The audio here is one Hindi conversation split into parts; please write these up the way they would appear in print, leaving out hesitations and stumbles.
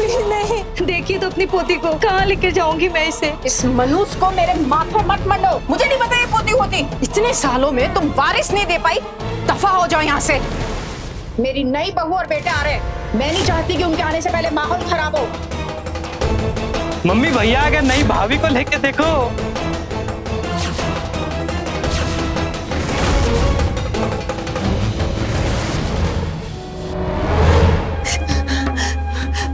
प्लीज नहीं। देखिए तो अपनी पोती को कहाँ लेकर जाऊंगी मैं इसे। इस मनुष्य को मेरे माथे मत मंडो। मुझे नहीं पता ये पोती होती। इतने सालों में तुम वारिस नहीं दे पाई, दफा हो जाओ यहाँ से। मेरी नई बहू और बेटे आ रहे हैं, मैं नहीं चाहती कि उनके आने से पहले माहौल खराब हो। मम्मी भैया अगर नई भाभी को लेके देखो।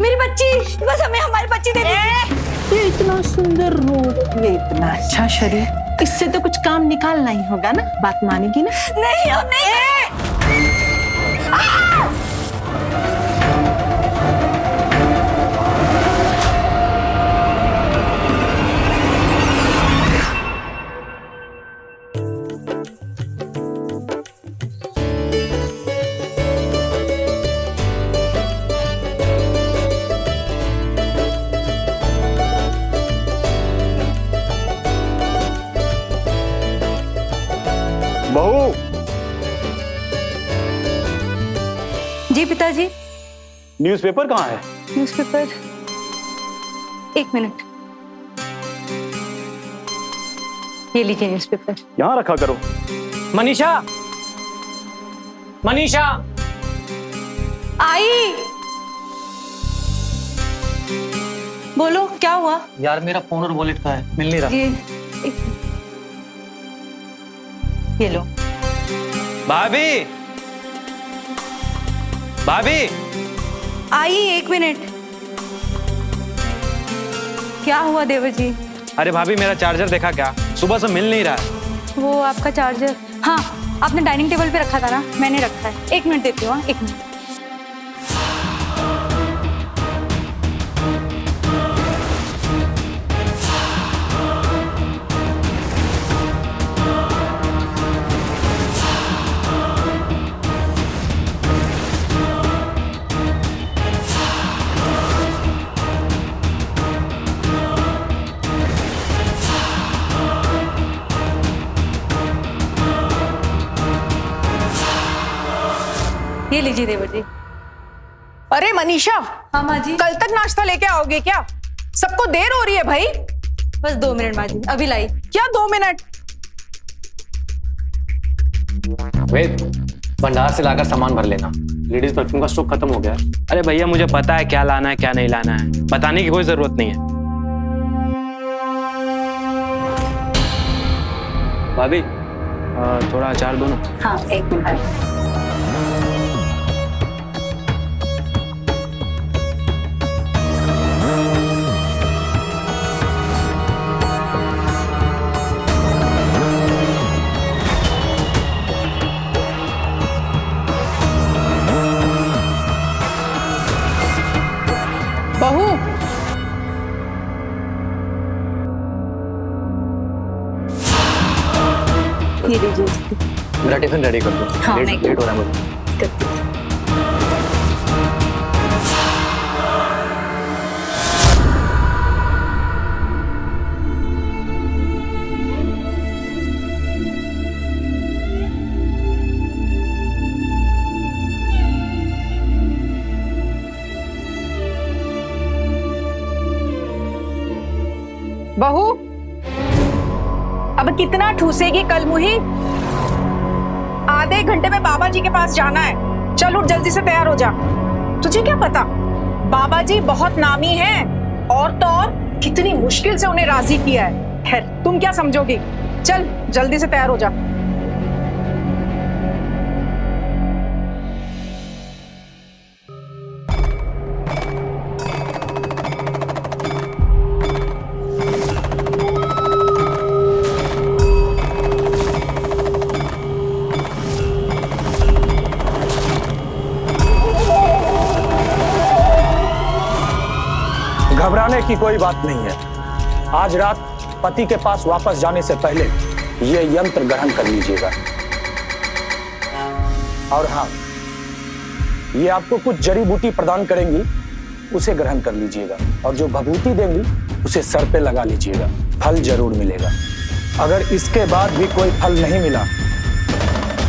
मेरी बच्ची, बस हमें हमारी बच्ची दे दीजिए। ये इतना सुंदर रूप, ये इतना अच्छा शरीर, इससे तो कुछ काम निकालना ही होगा ना। बात मानेगी ना? नहीं हम नहीं। बहू। जी पिताजी। न्यूज़पेपर कहाँ है? न्यूज़पेपर, एक मिनट। ये लीजिए न्यूज़पेपर। यहाँ रखा करो। मनीषा, मनीषा। आई। बोलो क्या हुआ? यार मेरा फोन और वॉलेट कहाँ है? मिल नहीं रहा। ये लो। भाभी, भाभी। आई, एक मिनट। क्या हुआ देवर जी? अरे भाभी मेरा चार्जर देखा क्या? सुबह से मिल नहीं रहा है। वो आपका चार्जर, हाँ आपने डाइनिंग टेबल पे रखा था ना, मैंने रखा है। एक मिनट देती हूँ। हाँ, एक मिनट। ये लीजिए देवर जी। अरे मनीषा, हाँ माँ जी। कल तक नाश्ता लेके आओगे क्या? सबको देर हो रही है भाई। बस 2 मिनट माँ जी, अभी लाई। क्या 2 मिनट? वेद, भंडार से लाकर सामान भर लेना। लेडीज परफ्यूम का स्टॉक खत्म हो गया है। अरे भैया मुझे पता है क्या लाना है क्या नहीं लाना है, बताने की कोई जरूरत नहीं है। भाभी थोड़ा अचार दो ना। हाँ एक मिनट। बहू, ये लीजिए। मेरा टिफिन रेडी कर दो। हाँ, लेट हो रहा है मुझे। बहू, अब कितना ठूसेगी कल मुही? आधे घंटे में बाबा जी के पास जाना है। चल उठ, जल्दी से तैयार हो जा। तुझे क्या पता, बाबा जी बहुत नामी हैं और तो और कितनी मुश्किल से उन्हें राजी किया है। खैर तुम क्या समझोगी? चल जल्दी से तैयार हो जा। घबराने की कोई बात नहीं है। आज रात पति के पास वापस जाने से पहले ये यंत्र ग्रहण कर लीजिएगा। और हाँ, ये आपको कुछ जड़ी बूटी प्रदान करेंगी, उसे ग्रहण कर लीजिएगा। और जो भभूति देंगी उसे सर पे लगा लीजिएगा, फल जरूर मिलेगा। अगर इसके बाद भी कोई फल नहीं मिला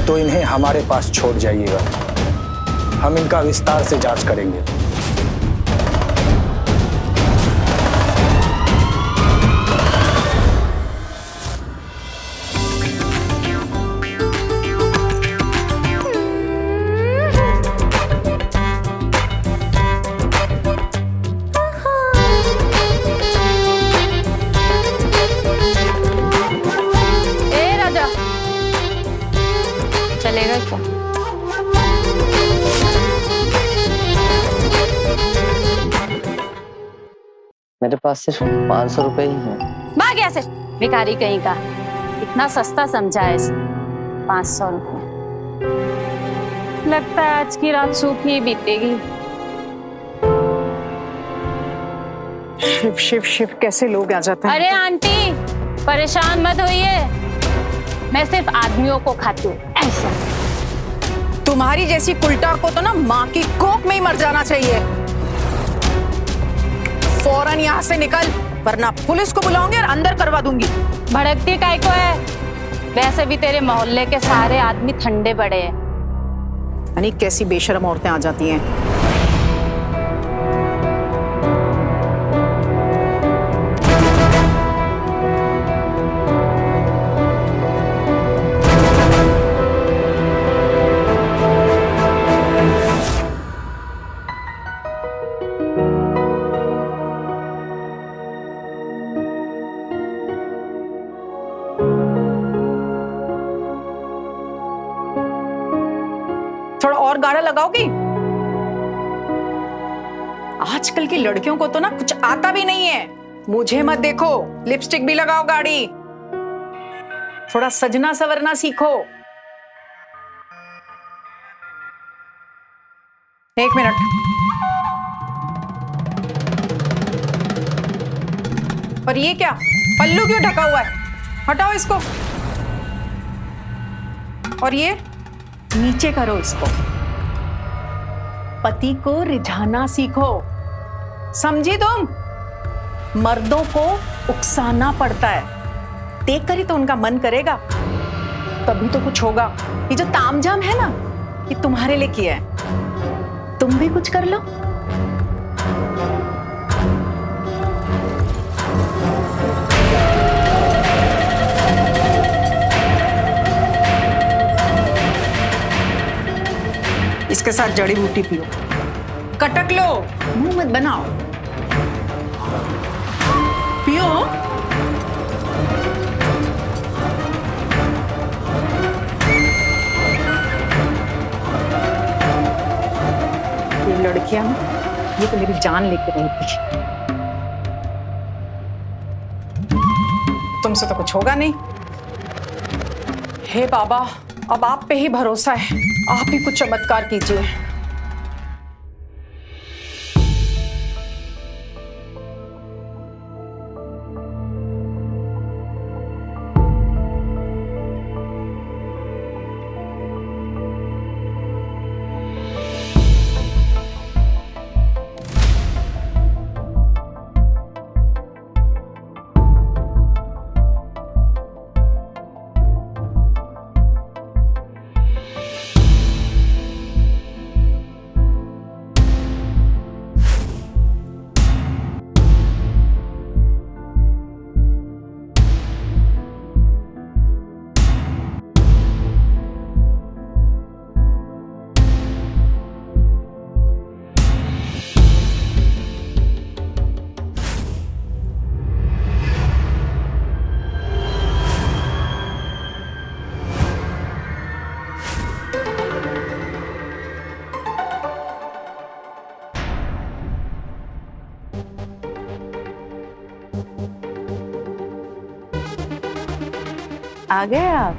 तो इन्हें हमारे पास छोड़ जाइएगा, हम इनका विस्तार से जांच करेंगे। मेरे पास सिर्फ 500 रुपए ही हैं। भाग यहाँ से, भिखारी कहीं का। इतना सस्ता समझा है इसे, 500 रुपए। लगता है आज की रात सूखी बीतेगी। शिव शिव शिव, कैसे लोग आ जाते हैं। अरे आंटी, परेशान मत होइए, मैं सिर्फ आदमियों को खाती हूँ ऐसा। तुम्हारी जैसी कुलटा को तो ना माँ की कोख में ही मर जाना चाहिए। फौरन यहाँ से निकल, वरना पुलिस को बुलाऊंगी और अंदर करवा दूंगी। भड़कती काय को है? वैसे भी तेरे मोहल्ले के सारे आदमी ठंडे बड़े हैं। यानी कैसी बेशरम औरतें आ जाती हैं। थोड़ा और गाढ़ा लगाओगी? आजकल की लड़कियों को तो ना कुछ आता भी नहीं है। मुझे मत देखो, लिपस्टिक भी लगाओ गाढ़ी। थोड़ा सजना सवरना सीखो। एक मिनट। और ये क्या, पल्लू क्यों ढका हुआ है? हटाओ इसको। और ये नीचे करो इसको। पति को रिझाना सीखो, समझी तुम? मर्दों को उकसाना पड़ता है, देख कर ही तो उनका मन करेगा, तभी तो कुछ होगा। ये जो तामझाम है ना, ये तुम्हारे लिए किया है, तुम भी कुछ कर लो। इसके साथ जड़ी बूटी पियो, कटक लो, मुंह मत बनाओ, पियो। ये लड़कियां, ये तो मेरी जान लेके रही थी। तुमसे तो कुछ होगा नहीं। हे बाबा, अब आप पे ही भरोसा है, आप ही कुछ चमत्कार कीजिए। आ गए आप?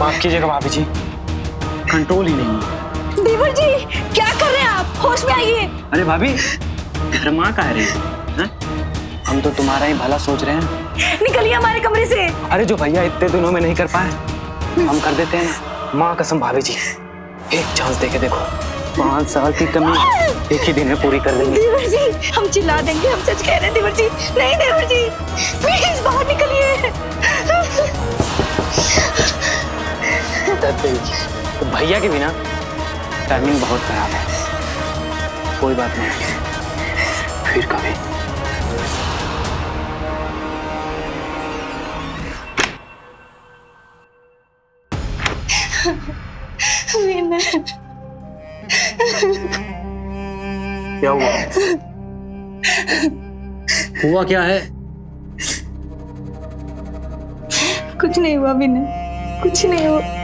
माफ कीजिएगा भाभी जी, कंट्रोल ही नहीं है। देवर जी क्या कर रहे हैं आप? होश में आइए। अरे भाभी, घर माँ कह रही है? हम तो तुम्हारा ही भला सोच रहे हैं। निकलिए हमारे कमरे से। अरे जो भैया इतने दिनों में नहीं कर पाए, हम कर देते हैं। माँ कसम भाभी जी, एक चांस दे के देखो, 5 साल की कमी एक ही दिन में पूरी कर देंगे। देवर जी हम चिल्ला देंगे, हम सच कह रहे हैं देवर जी। नहीं देवर जी प्लीज बाहर निकलिए। तो भैया के बिना टाइमिंग बहुत खराब है। कोई बात नहीं, फिर कभी। क्या हुआ? हुआ क्या है? कुछ नहीं हुआ विनय, कुछ नहीं हुआ।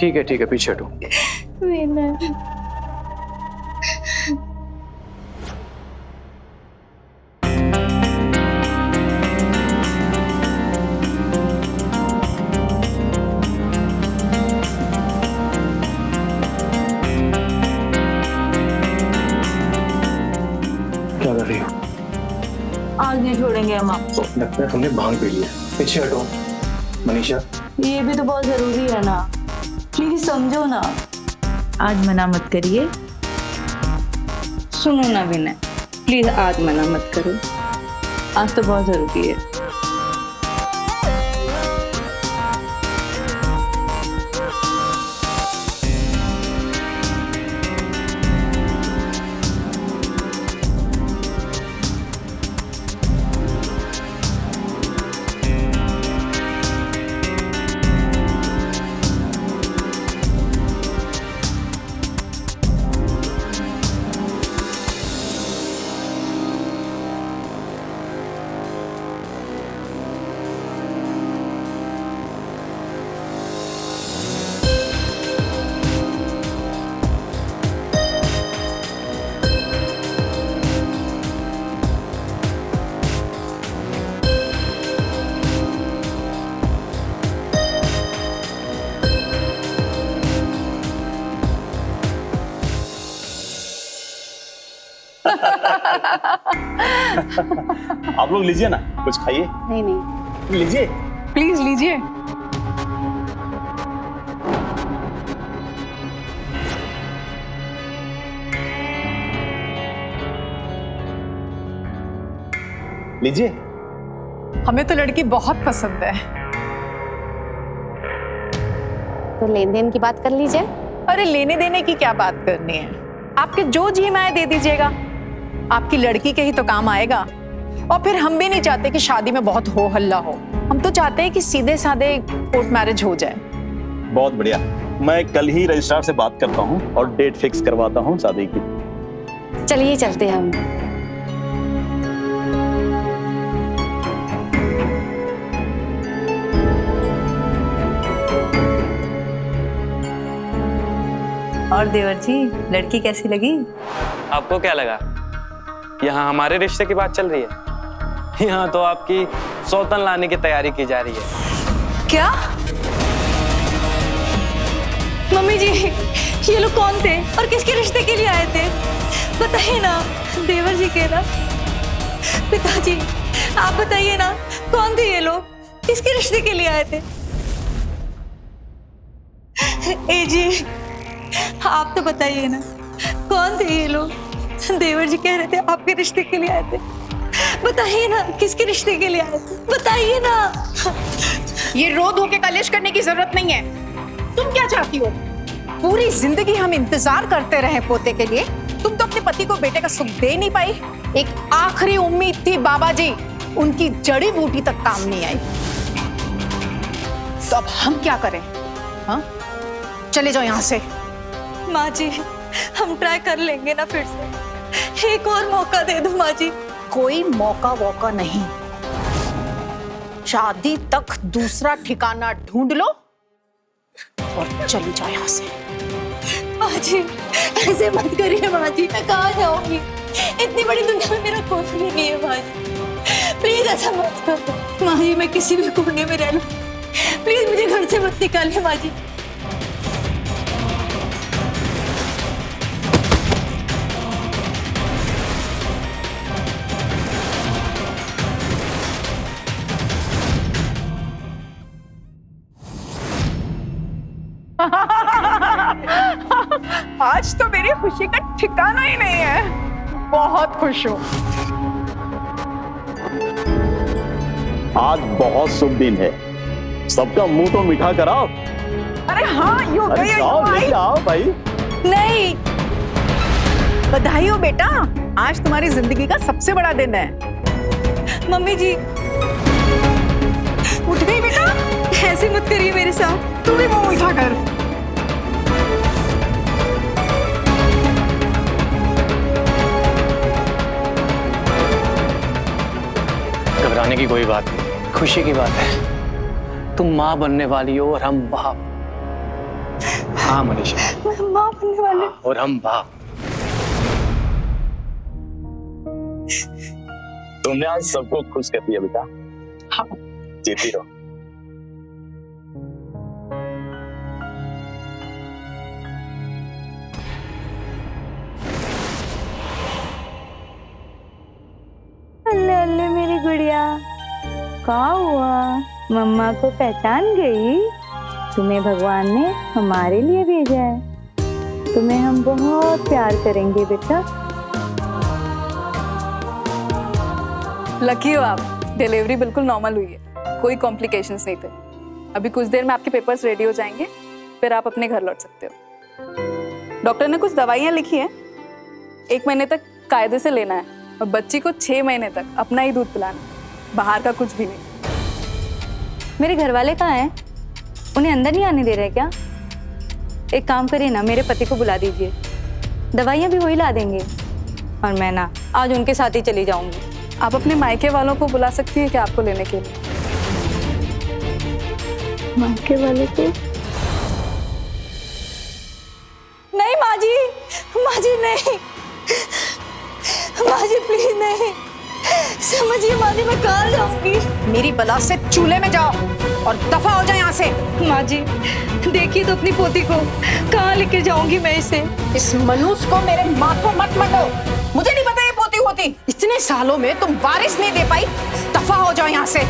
ठीक है पीछे हटो। विनय क्या कर रही हो? आज नहीं छोड़ेंगे हम आपको। लगता है तुमने भांग पी लिया। पीछे हटो। मनीषा, ये भी तो बहुत जरूरी है ना, प्लीज समझो ना। आज मना मत करिए। सुनो ना विनय, प्लीज आज मना मत करो, आज तो बहुत जरूरी है। आप लोग लीजिए ना, कुछ खाइए। नहीं लीजिए। प्लीज लीजिए। लीजिए। हमें तो लड़की बहुत पसंद है। तो लेन देन की बात कर लीजिए। अरे लेने देने की क्या बात करनी है, आपके जो जी में आए दे दीजिएगा। आपकी लड़की के ही तो काम आएगा। और फिर हम भी नहीं चाहते कि शादी में बहुत हो हल्ला हो, हम तो चाहते हैं कि सीधे साधे कोर्ट मैरिज हो जाए। बहुत बढ़िया, मैं कल ही रजिस्ट्रार से बात करता हूँ और डेट फिक्स करवाता हूँ शादी की। चलिए चलते हैं हम। और देवर जी लड़की कैसी लगी? आपको क्या लगा यहाँ हमारे रिश्ते की बात चल रही है? यहाँ तो आपकी सौतन लाने की तैयारी की जा रही है। क्या? मम्मी जी ये लोग कौन थे और किसके रिश्ते के लिए आए थे? बताइए ना। देवर जी के ना? पिताजी आप बताइए ना, कौन थे ये लोग, किसके रिश्ते के लिए आए थे? ए जी आप तो बताइए ना, कौन थे ये लोग? देवर जी कह रहे थे आपके रिश्ते के लिए आए थे। बताइए ना किसके रिश्ते के लिए आए थे, बताइए ना। ये रो धो के कलेश करने की जरूरत नहीं है। तुम क्या चाहती हो? पूरी जिंदगी हम इंतजार करते रहे पोते के लिए, तुम तो अपने पति को बेटे का सुख दे नहीं पाई। एक आखिरी उम्मीद थी बाबा जी, उनकी जड़ी बूटी तक काम नहीं आई। तो अब हम क्या करें? हाँ चले जाओ यहाँ से। माँ जी हम ट्राई कर लेंगे ना फिर से, एक और मौका दे दो माँ जी। कोई मौका वौका नहीं, शादी तक दूसरा ठिकाना ढूंढ लो और चली जाओ यहाँ से। माँ जी ऐसे मत करिए माँ जी, मैं कहाँ जाऊंगी? इतनी बड़ी दुनिया में मेरा कोई नहीं है माँ जी, प्लीज ऐसा मत करो। माँ जी मैं किसी भी कोने में रह लूं, प्लीज मुझे घर से मत निकालिए माँ जी। आज तो मेरी खुशी का ठिकाना ही नहीं है। बहुत खुश हूँ। आज बहुत शुभ दिन है, सबका मुंह तो मीठा कराओ। अरे हाँ, यो अरे जाओ लेके आओ भाई। नहीं, बधाई हो बेटा, आज तुम्हारी जिंदगी का सबसे बड़ा दिन है। मम्मी जी उठ गई बेटा? ऐसे मत करिए मेरे साथ। तू भी मुंह मीठा कर। घबराने की कोई बात नहीं, खुशी की बात है। तुम माँ बनने वाली हो और हम बाप। हाँ मनीषा, मैं माँ बनने वाली। और हम बाप। तुमने आज सबको खुश कर दिया बेटा। हाँ। जीती रहो। अल्ले अल्ले मेरी गुड़िया, क्या हुआ? मम्मा को पहचान गई? तुम्हें भगवान ने हमारे लिए भेजा है। तुम्हें हम बहुत प्यार करेंगे बेटा। लकी हो आप, डिलीवरी बिल्कुल नॉर्मल हुई है, कोई कॉम्प्लिकेशंस नहीं थे। अभी कुछ देर में आपके पेपर्स रेडी हो जाएंगे, फिर आप अपने घर लौट सकते हो। डॉक्टर ने कुछ दवाइयाँ लिखी हैं, 1 महीने तक कायदे से लेना है और बच्ची को 6 महीने तक अपना ही दूध पिलाना है, बाहर का कुछ भी नहीं। मेरे घर वाले कहाँ हैं? उन्हें अंदर नहीं आने दे रहे क्या? एक काम करिए ना, मेरे पति को बुला दीजिए, दवाइयाँ भी वही ला देंगे और मैं ना आज उनके साथ ही चली जाऊंगी। आप अपने मायके वालों को बुला सकती हैं क्या आपको लेने के लिए? मायके वाले को? नहीं माँ जी नहीं, माँ जी प्लीज नहीं। समझिए माँ जी, मैं कहाँ जाऊंगी? मेरी बला से चूल्हे में जाओ और दफा हो जाए यहाँ से। माँ जी देखिए तो अपनी पोती को, कहाँ लेकर जाऊंगी मैं इसे? इस मनुष्य को मेरे माथों मत मटो। मुझे नहीं पता ये पोती होती। इतने सालों में तुम वारिस नहीं दे पाई, दफा हो जाओ यहाँ से।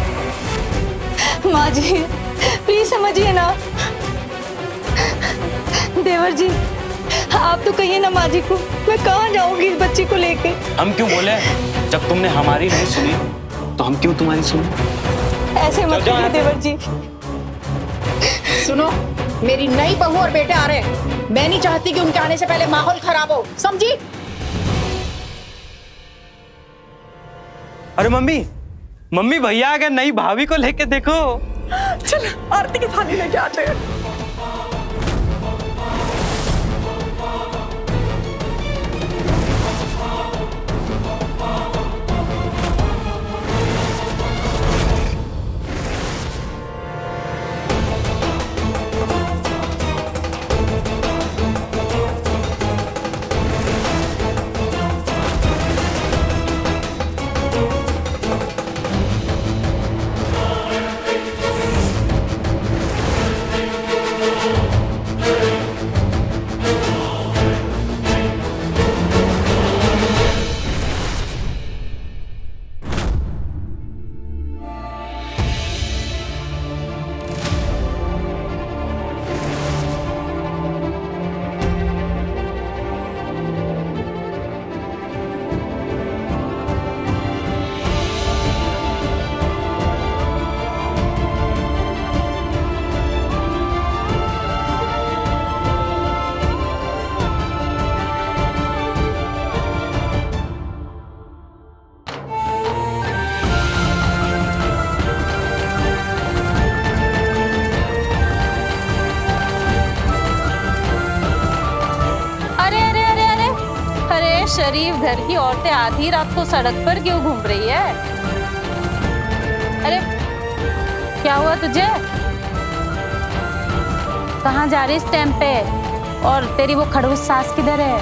माँ जी प्लीज समझिए ना। देवर जी आप तो कहिए ना माँ जी को, मैं कहाँ जाऊंगी इस बच्ची को लेके? हम क्यों बोले? जब तुमने हमारी नहीं सुनी तो हम क्यों तुम्हारी सुने? ऐसे मत कहिए देवर जी। सुनो, मेरी नई बहू और बेटे आ रहे हैं। मैं नहीं चाहती कि उनके आने से पहले माहौल खराब हो, समझी? अरे मम्मी भैया आ गए, नई भाभी को लेके देखो। चल आरती की थाली लेके आते हैं। शरीफ घर की औरतें आधी रात को सड़क पर क्यों घूम रही है? अरे क्या हुआ तुझे? कहाँ जा रही इस टाइम पे? और तेरी वो खड़ूस सास किधर है?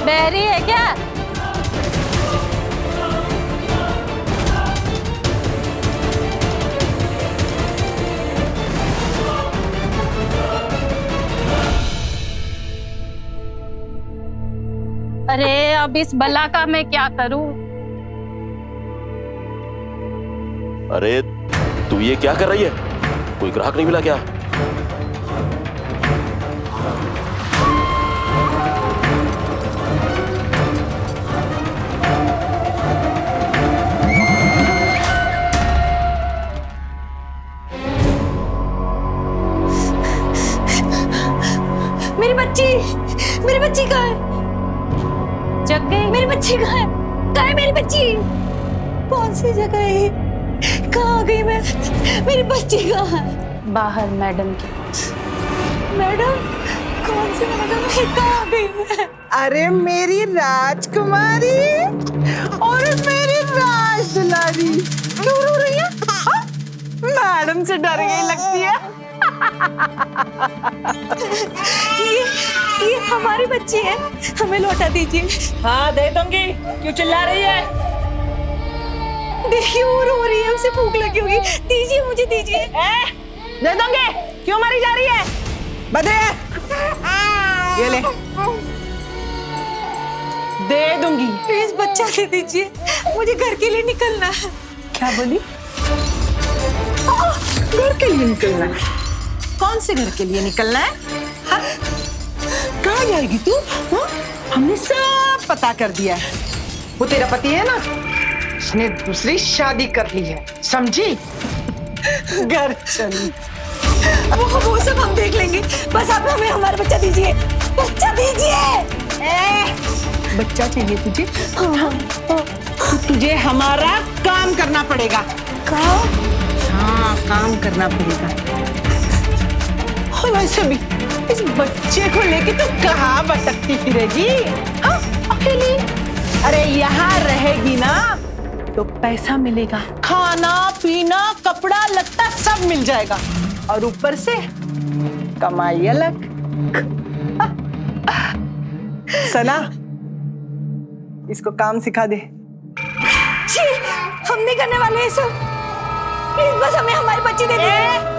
बहरी है क्या? अरे अब इस बला का मैं क्या करूं? अरे तू ये क्या कर रही है? कोई ग्राहक नहीं मिला क्या? कहाँ है मेरी बच्ची? कौन सी जगह है? कहाँ आ गई मैं? मेरी बच्ची कहाँ है? बाहर मैडम के पास। मैडम? कौन सी मैडम है? कहाँ आ गई मैं? अरे मेरी राजकुमारी और मेरी राज दुलारी, क्यों रो रही है? हाँ? मैडम से डर गई लगती है। ये हमारी बच्ची है, हमें लौटा दीजिए। हाँ दे दूंगी, क्यों चिल्ला रही है? देखिए वो रो रही है, उसे भूख लगी होगी। दीजिए, मुझे दीजिए। दे दूंगी, क्यों मारी जा रही है? बदरे, ये ले, दे दूंगी। प्लीज बच्चा दे दीजिए, मुझे घर के लिए निकलना है। क्या बोली? घर के लिए निकलना है? कौन से घर के लिए निकलना है? हाँ? कहाँ जाएगी तू? हाँ? हमने सब पता कर दिया है। वो तेरा पति है ना, उसने दूसरी शादी कर ली है, समझी? घर चली। वो सब हम देख लेंगे, बस आप हमें हमारा बच्चा दीजिए। बच्चा दीजिए। बच्चा चाहिए तुझे? हाँ। तो तुझे हमारा काम करना पड़ेगा। काम? हाँ, काम करना पड़ेगा। और वैसे भी इस बच्चे को लेके तू कहाँ भटकती फिरेगी? हाँ, अकेली? अरे यहाँ रहेगी ना तो पैसा मिलेगा, खाना पीना कपड़ा लत्ता सब मिल जाएगा, और ऊपर से कमाई अलग। सना, इसको काम सिखा दे। छी, हम नहीं करने वाले ये सब। प्लीज बस हमें हमारी बच्ची दे दीजिए।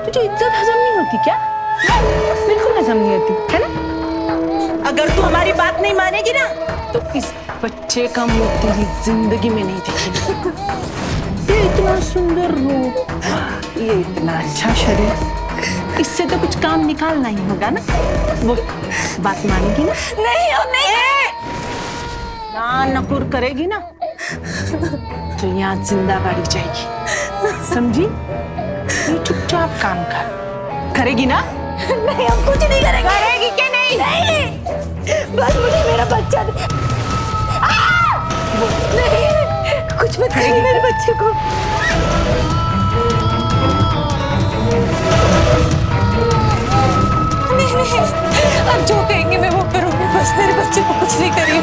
तुझे इज्जत हजम नहीं होती क्या? बिल्कुल हजम नहीं होती, है ना? अगर तू हमारी बात नहीं मानेगी ना तो इस बच्चे का मुंह तेरी जिंदगी में नहीं दिखेगा। ये इतना सुंदर रूप, ये इतना अच्छा शरीर, इससे तो कुछ काम निकालना ही होगा ना? वो बात मानेगी ना? नहीं, हम नहीं। ना नकुर करेगी ना तो यहाँ जिंदा गाड़ी जाएगी, समझी? तू चुपचाप काम कर, करेगी ना? नहीं, हम कुछ नहीं करेंगे। करेगी क्या? नहीं नहीं, बस मुझे मेरा बच्चा दे। नहीं, कुछ मत करिए मेरे बच्चे को। नहीं, अब जो कहेंगे मैं वो करूंगी, बस मेरे बच्चे को कुछ नहीं करिए।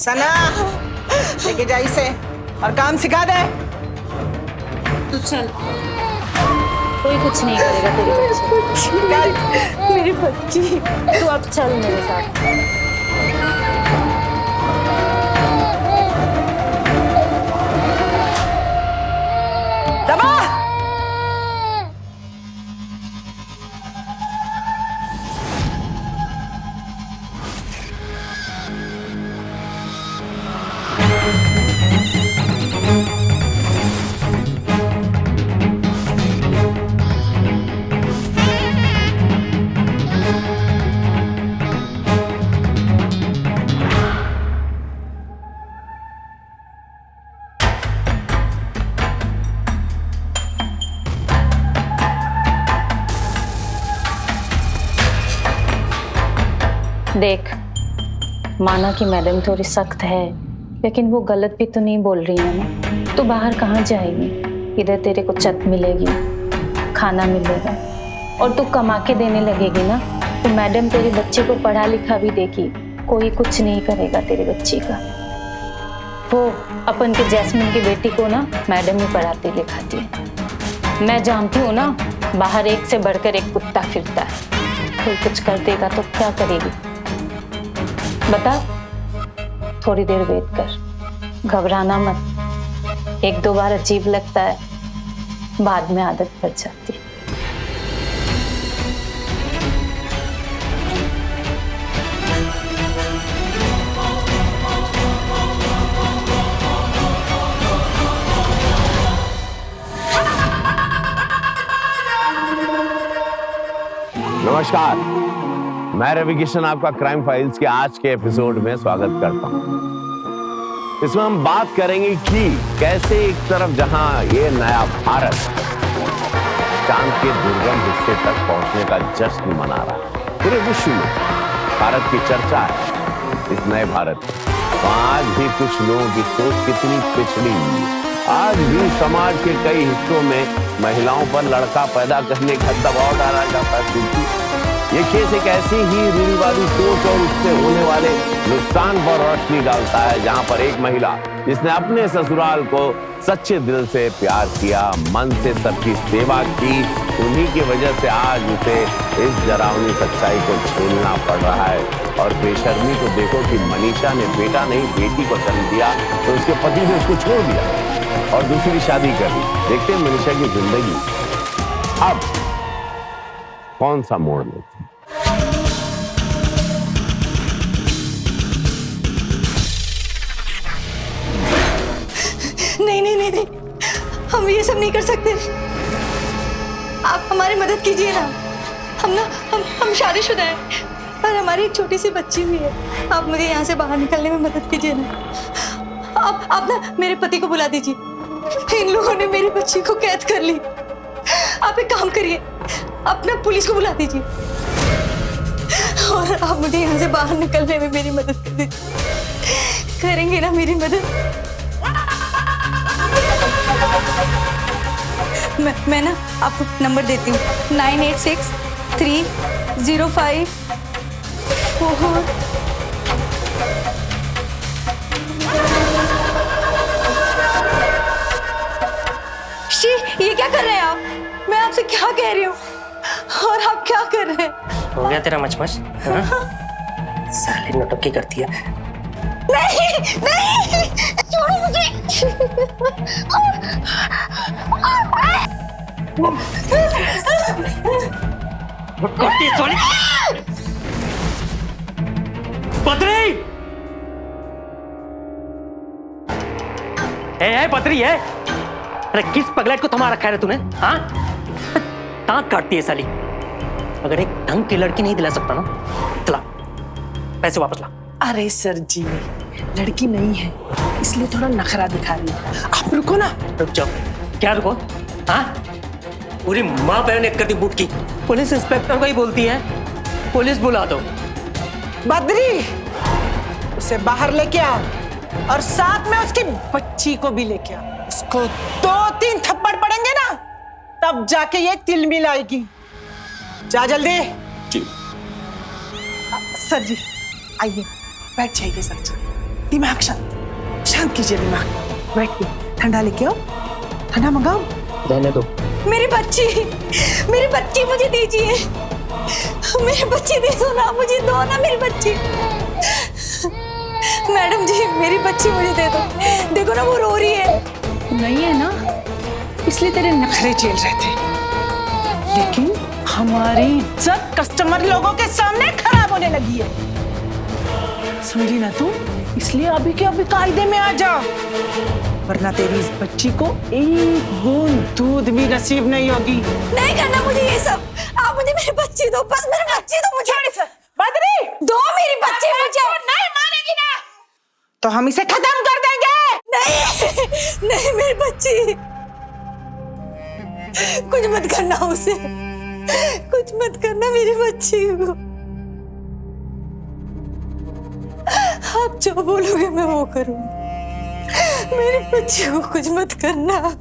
सना, लेके जा इसे और काम सिखा दे। तू चल, कोई कुछ नहीं करेगा तेरे बच्चे। मेरी बच्ची, तू अब चल मेरे साथ। दबा। देख, माना कि मैडम थोड़ी सख्त है, लेकिन वो गलत भी तो नहीं बोल रही है ना। तू बाहर कहाँ जाएगी? इधर तेरे को छत मिलेगी, खाना मिलेगा, और तू कमा के देने लगेगी ना तो मैडम तेरे बच्चे को पढ़ा लिखा भी देगी। कोई कुछ नहीं करेगा तेरे बच्चे का। वो अपन के जैस्मिन की बेटी को ना मैडम ही पढ़ाती लिखाती है। मैं जानती हूँ ना, बाहर एक से बढ़कर एक कुत्ता फिरता है। कोई कुछ कर देगा तो क्या करेगी बता? थोड़ी देर वेट कर, घबराना मत। एक दो बार अजीब लगता है, बाद में आदत पड़ जाती है। नमस्कार, मैं रवि किशन आपका क्राइम फाइल्स के आज के एपिसोड में स्वागत करता हूं। इसमें हम बात करेंगे कि कैसे एक तरफ जहां ये नया भारत चांद के दुर्गम हिस्से तक पहुंचने का जश्न मना रहा है, पूरे विश्व में भारत की चर्चा है, इस नए भारत में। तो आज भी कुछ लोगों की सोच कितनी पिछड़ी हुई है। आज भी समाज के कई हिस्सों में महिलाओं पर लड़का पैदा करने का दबाव डाला जाता है। ये केस एक ऐसी ही रूढ़िवादी सोच और उससे होने वाले नुकसान पर रोशनी डालता है, जहां पर एक महिला जिसने अपने ससुराल को सच्चे दिल से प्यार किया, मन से सबकी सेवा की, उन्हीं की वजह से आज उसे इस डरावनी सच्चाई को झेलना पड़ रहा है। और बेशर्मी को देखो कि मनीषा ने बेटा नहीं बेटी को जन्म दिया तो उसके पति ने उसको छोड़ दिया और दूसरी शादी कर ली। देखते हैं मनीषा की जिंदगी अब कौन सा मोड़ लेती है। नहीं नहीं नहीं नहीं, हम ये सब नहीं कर सकते। आप हमारी मदद कीजिए ना। हम शादीशुदा हैं और हमारी एक छोटी सी बच्ची भी है। आप मुझे यहाँ से बाहर निकलने में मदद कीजिए ना। आप ना मेरे पति को बुला दीजिए। इन लोगों ने मेरी बच्ची को कैद कर ली। आप एक काम करिए, अपना पुलिस को बुला दीजिए और आप मुझे यहाँ से बाहर निकलने में मेरी मदद कर दीजिए। करेंगे ना मेरी मदद? मैं ना आपको नंबर देती हूँ, 986305 ये क्या कर रहे हैं आप? मैं आपसे क्या कह रही हूँ और आप क्या कर रहे हैं? हो गया तेरा मचमच? साले नौटंकी करती है। नहीं नहीं, छोड़ो मुझे। पतरी है। अरे किस पगलेट को थमा रखा है तूने? हाँ, टांग काटती है साली। अगर एक ढंग की लड़की नहीं दिला सकता ना, चला पैसे वापस ला। अरे सर जी, लड़की नहीं है इसलिए थोड़ा नखरा दिखा रही है। आप रुको ना। रुक जाओ। क्या रुको? हाँ, पूरी माँ बहन एक करती बूट की। पुलिस इंस्पेक्टर को ही बोलती है पुलिस बुला दो। बद्री, उसे बाहर लेके आओ और साथ में उसकी बच्ची को भी लेके आओ। उसको 2-3 थप्पड़ पड़ेंगे ना, तब जाके ये तिलमिल आएगी। जा जल्दी। जी। सर जी आइए, बैठ जाइए सर जी। दिमाग शांत कीजिए, दिमाग बैठिए। ठंडा लेके आओ, ठंडा मंगाओ। रहने दो। मेरी बच्ची मुझे दीजिए। मेरी बच्ची दे दो ना, मुझे दो ना मेरी बच्ची। मैडम जी मेरी बच्ची मुझे दे दो। देखो ना वो रो रही है। नहीं है ना, इसलिए तेरे नखरे झेल रहे थे, लेकिन हमारी इज्जत कस्टमर लोगों के सामने खराब होने लगी है, समझी ना तू? इसलिए अभी के अभी कायदे में आ जा, वरना तेरी इस बच्ची को एक बूंद दूध भी नसीब नहीं होगी। नहीं करना मुझे ये सब। आप मुझे मेरी बच्ची दो, बस मेरी बच्ची दो मुझे। बद्री, दो मेरी बच्ची मुझे। नहीं मानेगी ना तो हम इसे खत्म कर देंगे। नहीं नहीं, मेरी बच्ची। कुछ मत करना उसे, कुछ मत करना मेरी बच्ची को। आप जो बोलोगे मैं वो करूंगी। मेरी बच्ची को कुछ मत करना।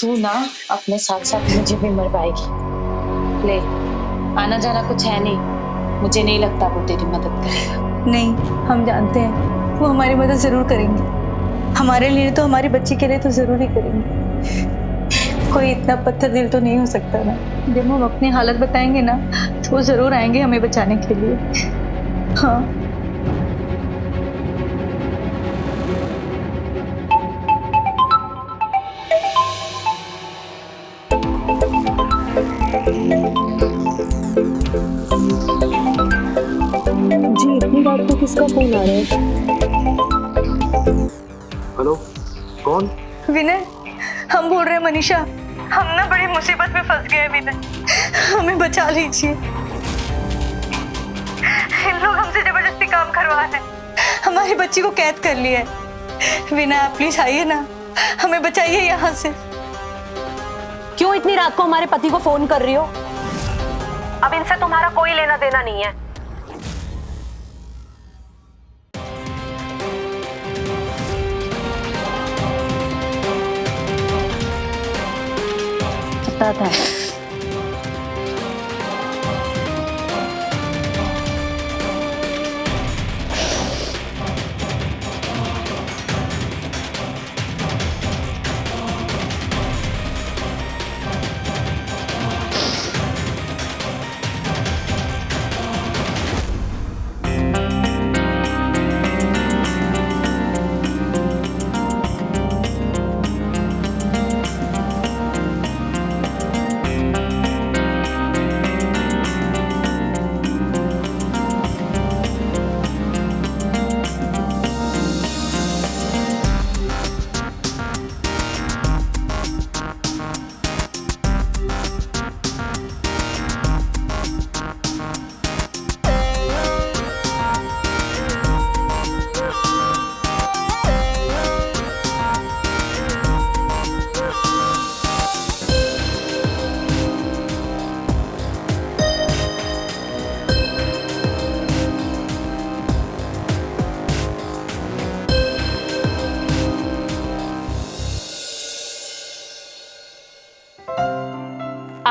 तू ना अपने साथ साथ मुझे भी मरवाएगी। ले, आना जाना कुछ है नहीं, मुझे नहीं लगता वो तेरी मदद करेगा। नहीं, हम जानते हैं वो हमारी मदद जरूर करेंगे। हमारे लिए तो, हमारी बच्ची के लिए तो जरूर ही करेंगे। कोई इतना पत्थर दिल तो नहीं हो सकता ना। जब हम अपनी हालत बताएंगे ना तो वो जरूर आएंगे हमें बचाने के लिए। हाँ। जी इतनी बात तो किसका फोन आ रहा है? हेलो, कौन? विनय, हम बोल रहे हैं मनीषा। हम ना बड़ी मुसीबत में फंस गए हैं विनय, हमें बचा लीजिए। इन लोग हमसे जबरदस्ती काम करवा रहे हैं, हमारी बच्ची को कैद कर लिया है। विनय आप प्लीज आइए ना, हमें बचाइए यहाँ से। क्यों इतनी रात को हमारे पति को फोन कर रही हो? अब इनसे तुम्हारा कोई लेना देना नहीं है। पता था।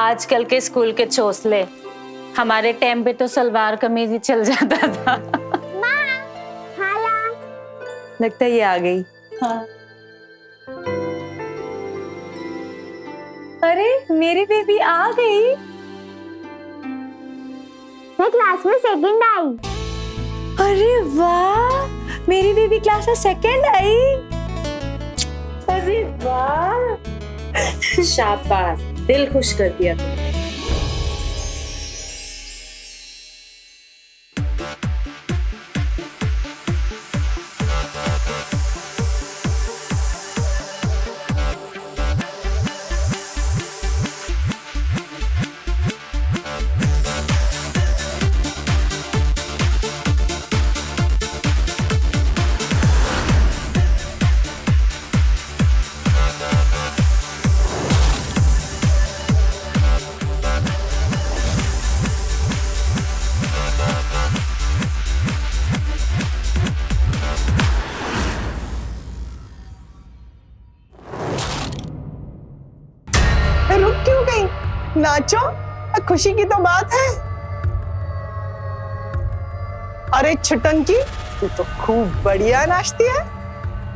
आजकल के स्कूल के चोसले, हमारे टाइम पे तो सलवार कमीज ही चल जाता था। लगता है ये आ गई। हाँ। अरे मेरी बेबी आ गई। मैं क्लास में सेकंड आई। अरे वाह, मेरी बेबी क्लास में सेकंड आई। अरे वाह, शाबाश, दिल खुश कर दिया तुमने। रुक क्यों गई? नाचो, खुशी की तो बात है। अरे छुटंकी, तू तो खूब बढ़िया नाचती है।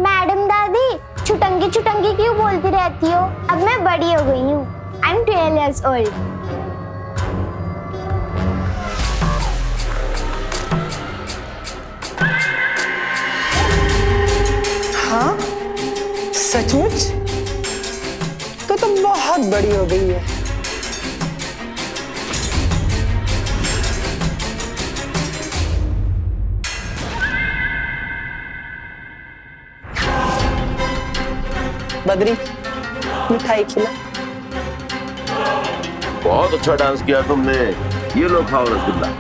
मैडम दादी, छुटंकी छुटंकी क्यों बोलती रहती हो? अब मैं बड़ी हो गई हूँ। I am 12 years old। हाँ, सचमुच? तो तुम बहुत बड़ी हो गई है। बद्री, मिठाई खिला। बहुत अच्छा डांस किया तुमने। ये लो खाओ रसगुल्ला।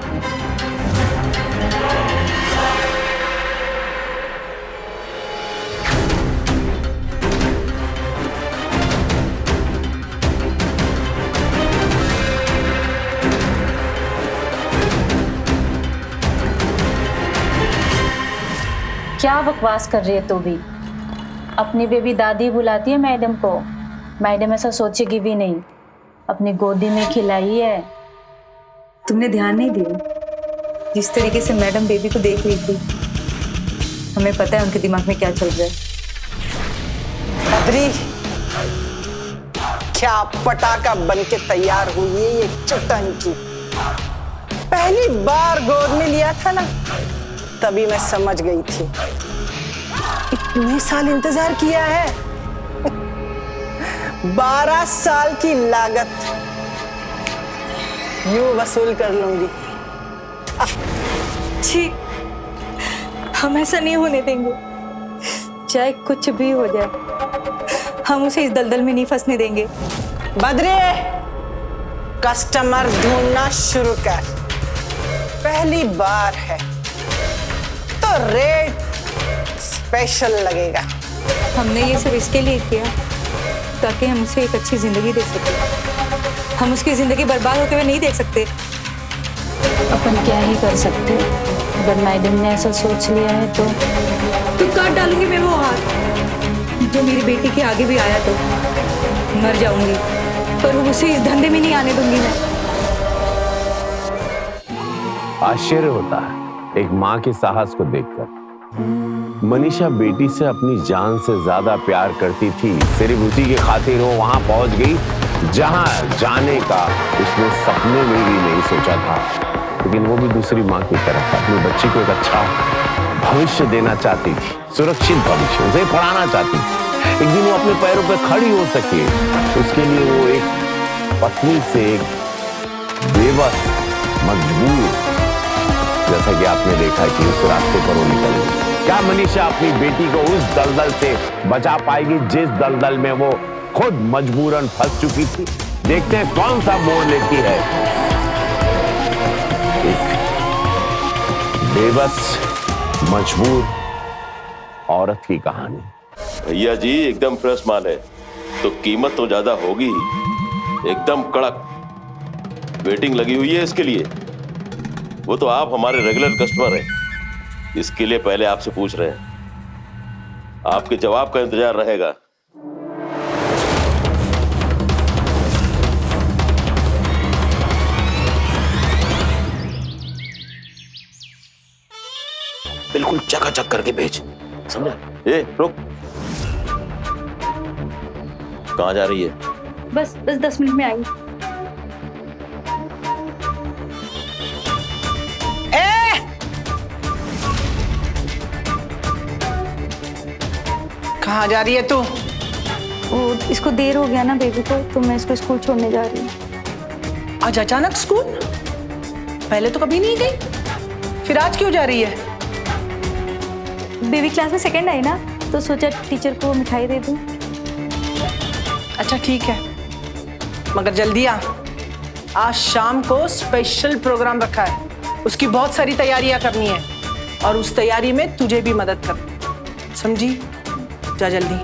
क्या बकवास कर रही है तू भी? अपनी बेबी दादी बुलाती है मैडम को। मैडम ऐसा सोचेगी भी नहीं, अपनी गोदी में खिलाई है। तुमने ध्यान नहीं दिया जिस तरीके से मैडम बेबी को देख रही थी, हमें पता है उनके दिमाग में क्या चल रहा है। बद्री, क्या पटाखा बन के तैयार हुई है ये चुटंकी। पहली बार गोद में लिया था ना, तभी मैं समझ गई थी। इतने साल इंतजार किया है, 12 साल की लागत यूं वसूल कर लूंगी। छी, हम ऐसा नहीं होने देंगे। चाहे कुछ भी हो जाए, हम उसे इस दलदल में नहीं फंसने देंगे। बद्रे, कस्टमर ढूंढना शुरू कर। पहली बार है तो रेट स्पेशल लगेगा। हमने ये सब इसके लिए किया ताकि हम उसे एक अच्छी जिंदगी दे सकें। हम उसकी जिंदगी बर्बाद होते हुए नहीं देख सकते। अपन क्या ही कर सकते, अगर मैडम ने ऐसा सोच लिया है तो काट डालूंगी मैं वो हाथ जो मेरी बेटी के आगे भी आया तो मर जाऊंगी, पर उसे इस धंधे में नहीं आने दूंगी मैं। आश्चर्य होता है एक माँ के साहस को देखकर। मनीषा बेटी से अपनी जान से ज्यादा प्यार करती थी, सिर्फ उसी की खातिर वो वहां पहुंच गई जहां जाने का उसने सपने में भी नहीं सोचा था। लेकिन वो भी दूसरी माँ की तरह अपनी बच्ची को एक अच्छा भविष्य देना चाहती थी, सुरक्षित भविष्य, उसे पढ़ाना चाहती थी। एक दिन वो अपने पैरों पर खड़ी हो सके, उसके लिए वो एक पत्नी से एक बेबस, मजबूर, जैसा कि आपने देखा कि उस रास्ते पर वो निकल गई। क्या मनीषा अपनी बेटी को उस दलदल से बचा पाएगी जिस दलदल में वो खुद मजबूरन फंस चुकी थी? देखते हैं कौन सा मोड़ लेती है एक बेबस मजबूर औरत की कहानी। भैया जी एकदम फ्रेश माल है, तो कीमत तो ज्यादा होगी, एकदम कड़क। वेटिंग लगी हुई है इसके लिए। वो तो आप हमारे रेगुलर कस्टमर हैं, इसके लिए पहले आपसे पूछ रहे हैं। आपके जवाब का इंतजार रहेगा। बिल्कुल चकाचक करके भेज, समझा? ए रुक, कहाँ जा रही है? बस 10 मिनट में आएंगे। कहाँ जा रही है तू? वो इसको देर हो गया ना बेबी को, तो मैं इसको स्कूल छोड़ने जा रही हूँ। आज अचानक स्कूल? पहले तो कभी नहीं गई, फिर आज क्यों जा रही है? बेबी क्लास में सेकंड आई ना, तो सोचा टीचर को मिठाई दे दूं। अच्छा ठीक है, मगर जल्दी आ। आज शाम को स्पेशल प्रोग्राम रखा है, उसकी बहुत सारी तैयारियां करनी है और उस तैयारी में तुझे भी मदद कर, समझी? जा जल्दी।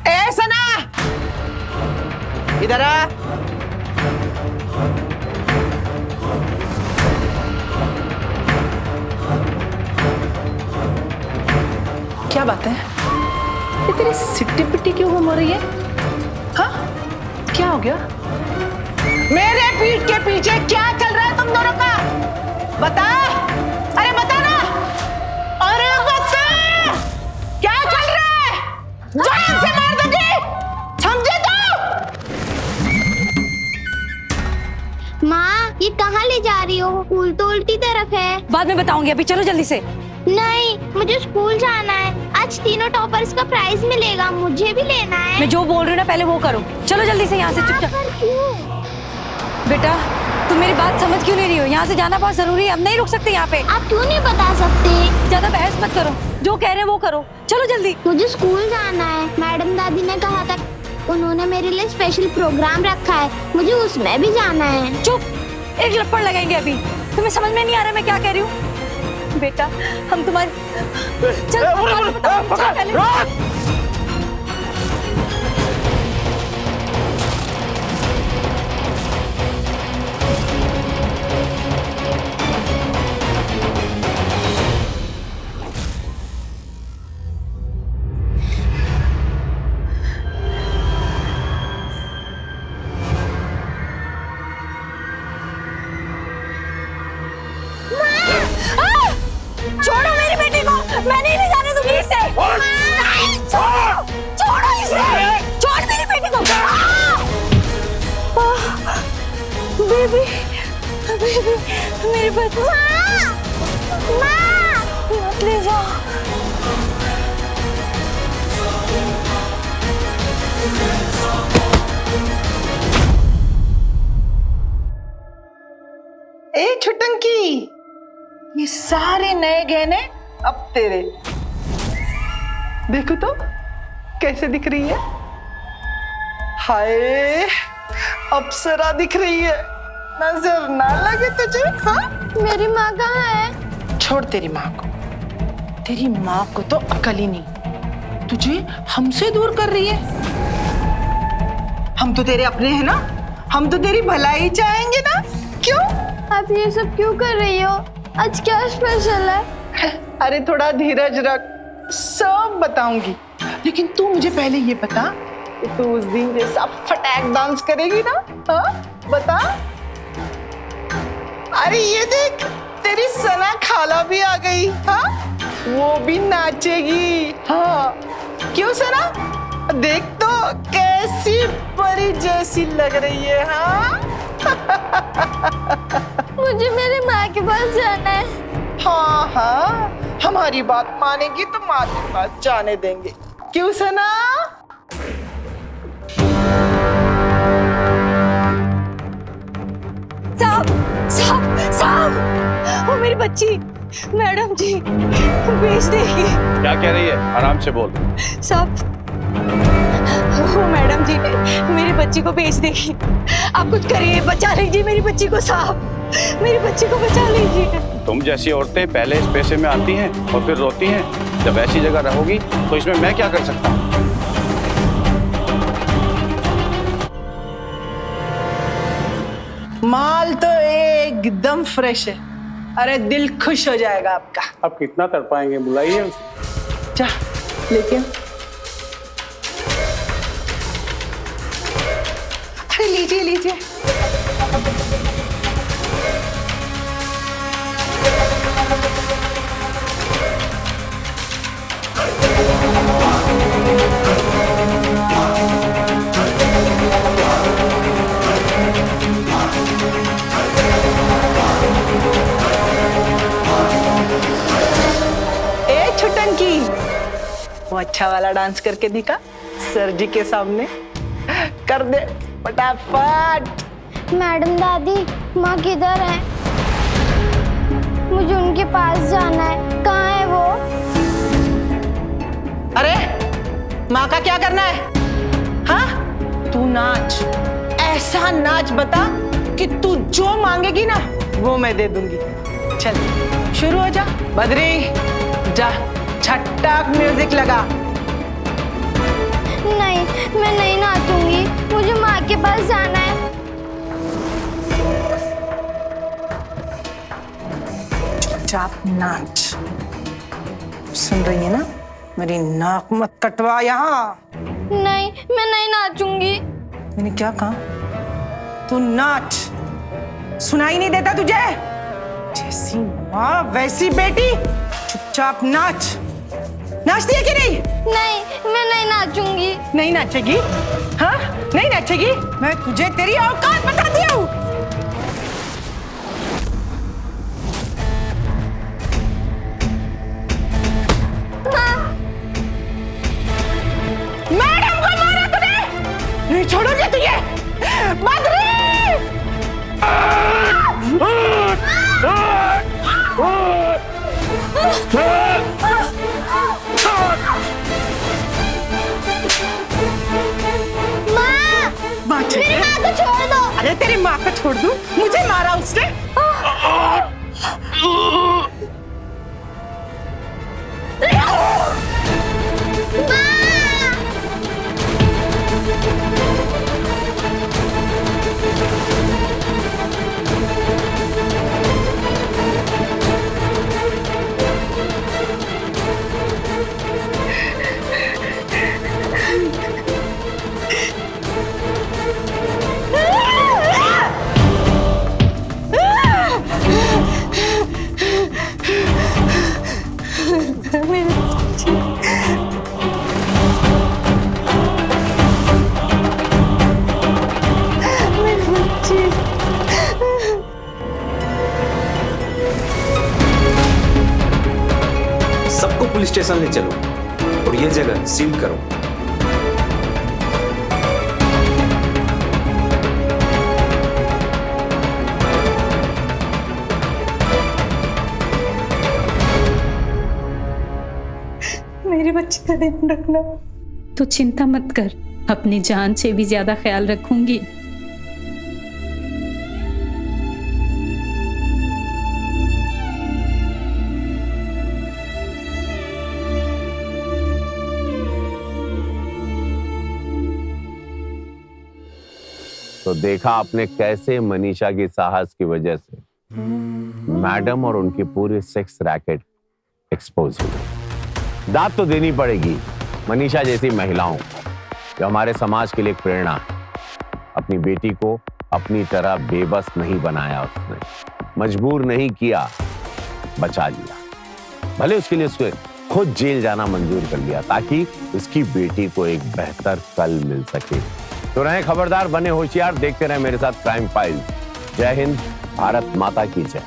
ए सना, इधर आ। क्या बात है? ये तेरी सिट्टी पिट्टी क्यों घूम रही है? हाँ? क्या हो गया? मेरे पीठ के पीछे क्या चल रहा है तुम दोनों का? बता! अरे बता ना! अरे बता! क्या चल रहा है? जान से मार दूंगी! समझे तू? माँ, ये कहाँ ले जा रही हो? स्कूल तो उल्टी तरफ है। बाद में बताऊंगी, अभी चलो जल्दी से। नहीं, मुझे स्कूल जाना है। आज तीनों टॉपर्स का प्राइज मिलेगा, मुझे भी लेना है। मैं जो बोल रही हूँ ना, पहले वो करो। चलो जल्दी से यहाँ से, चुपचाप। बेटा, तुम मेरी बात समझ क्यों नहीं रही हो? यहाँ से जाना बहुत जरूरी है, अब नहीं रुक सकते यहाँ पे। आप क्यों नहीं बता सकते? ज्यादा बहस मत करो, जो कह रहे हैं वो करो। चलो जल्दी। मुझे स्कूल जाना है। मैडम दादी ने कहा था, उन्होंने मेरे लिए स्पेशल प्रोग्राम रखा है, मुझे उसमें भी जाना है। चुप, एक लपड़ लगाएंगे अभी। तुम्हें समझ में नहीं आ रहा मैं क्या कह रही हूँ? बेटा, हम तुम्हारे चल पहले। छोड़ो मेरी बेटी को, मैं नहीं ले जाने दूंगी इसे। नहीं, छोड़ो इसे, छोड़ मेरी बेटी को। बेबी, बेबी, मेरी बच्ची। माँ, मत ले जाओ। ए छुटंकी, ये सारे नए गहने अब तेरे। देखो तो कैसे दिख रही है। हाय, अप्सरा दिख रही है, नजर ना लगे तुझे। हाँ, मेरी माँ कहाँ है? छोड़ तेरी माँ को। तेरी माँ को तो अकल ही नहीं, तुझे हमसे दूर कर रही है। हम तो तेरे अपने हैं ना, हम तो तेरी भलाई चाहेंगे ना। क्यों? आप ये सब क्यों कर रही हो? आज क्या स्पेशल है? अरे थोड़ा धीरज रख, सब बताऊंगी। लेकिन तू मुझे पहले ये बता कि तू उस दिन जैसा फटाक डांस करेगी ना? हाँ, बता। अरे ये देख, तेरी सना खाला भी आ गई। हाँ, वो भी नाचेगी। हाँ, क्यों सना? देख तो कैसी परी जैसी लग रही है। हाँ मुझे मेरे माँ के पास जाना है। हाँ हाँ, हमारी बात मानेगी तो माँ के पास जाने देंगे। क्यों सना? साहब, साहब, साहब, वो मेरी बच्ची, मैडम जी बेच देगी। क्या कह रही है? आराम से बोल। साहब, वो मैडम जी मेरी बच्ची को बेच देगी। आप कुछ करिए, बचा लीजिए मेरी बच्ची को साहब, मेरी बच्ची को बचा लीजिए। तुम जैसी औरतें पहले इस पैसे में आती हैं और फिर रोती हैं। जब ऐसी जगह रहोगी तो इसमें मैं क्या कर सकता हूँ? माल तो एकदम फ्रेश है। अरे दिल खुश हो जाएगा आपका। अब कितना कर पाएंगे? बुलाइए उसे। जा लेकिन अरे लीजिए लीजिए। ए छुटंकी, वो अच्छा वाला डांस करके दिखा सर जी के सामने। कर दे फटाफट। मैडम दादी, माँ किधर है? मुझे उनके पास जाना है। कहाँ है वो? अरे माँ का क्या करना है? हाँ, तू नाच, ऐसा नाच बता कि तू जो मांगेगी ना वो मैं दे दूंगी। चल शुरू हो जा। बद्री जा, छट्टाक म्यूजिक लगा। नहीं, मैं नहीं नाचूंगी, मुझे माँ के पास जाना है। चुपचाप नाच। सुन रही है ना? मेरी नाक मत कटवा यहाँ। नहीं, मैं नहीं नाचूंगी। मैंने क्या कहा? तू नाच। सुनाई नहीं देता तुझे? जैसी माँ वैसी बेटी। चुपचाप नाच। नाचती है कि नहीं? नहीं, मैं नहीं नाचूंगी। नहीं नाचेगी? हाँ, नहीं नाचेगी? मैं तुझे तेरी औकात बताती हूँ। मैडम को मारा तूने? नहीं छोड़ोगे तुझे। बद्री! माँ, मेरी माँ को छोड़ दो। अरे तेरी माँ को छोड़ दूं? मुझे मारा उसने। सबको पुलिस स्टेशन ले चलो और ये जगह सील करो। मेरे बच्चे का ध्यान रखना। तू चिंता मत कर, अपनी जान से भी ज्यादा ख्याल रखूंगी। तो देखा आपने कैसे मनीषा की साहस की वजह से मैडम और उनकी पूरी सेक्स रैकेट एक्सपोज हुई। दाद तो देनी पड़ेगी मनीषा जैसी महिलाओं जो हमारे समाज के लिए एक प्रेरणा है। अपनी बेटी को अपनी तरह बेबस नहीं बनाया उसने, मजबूर नहीं किया, बचा लिया। भले उसके लिए उसको खुद जेल जाना मंजूर कर लिया ताकि उसकी बेटी को एक बेहतर कल मिल सके। तो रहे खबरदार, बने होशियार, देखते रहे मेरे साथ क्राइम फाइल्स। जय हिंद, भारत माता की जय।